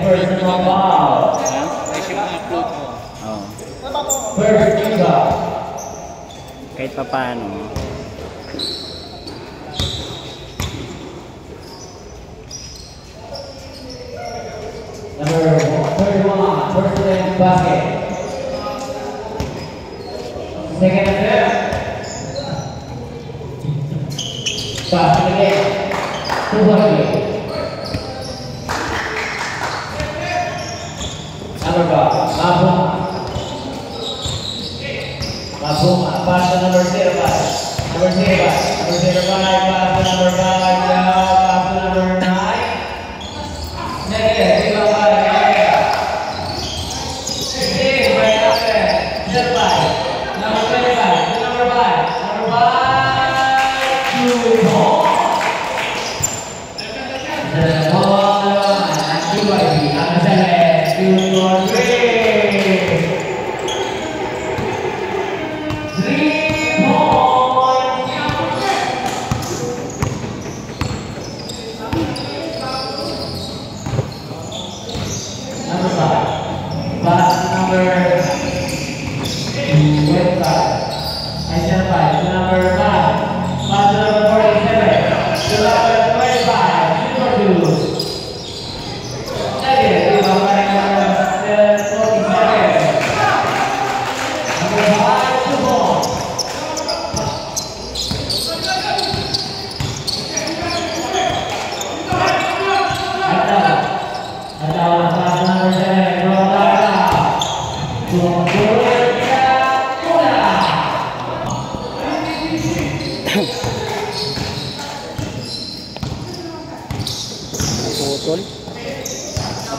Personal foul. First team foul. Kahit pa paano. Number 31, first basket. Second attempt. Basket again. 200. Number 5, Mabuma, pass to number 05. Number 05, pass to number 5, pass to number 9. Negative, number 5, right up there. Number 5, number 25, number 5, two ball. The ball, two right, number 7, 2 for 3.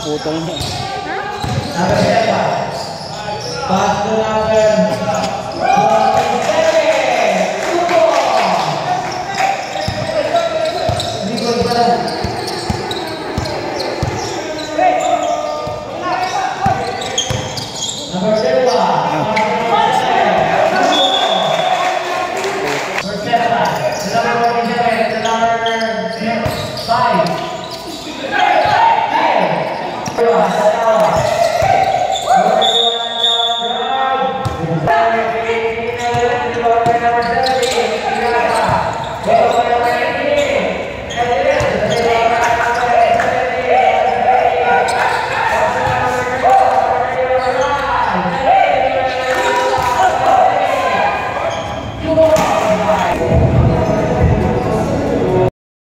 Naputol mo. Number 7. Pass to number 47. Likod pa lang. Number 31. Number 7. Number 47. Number 5.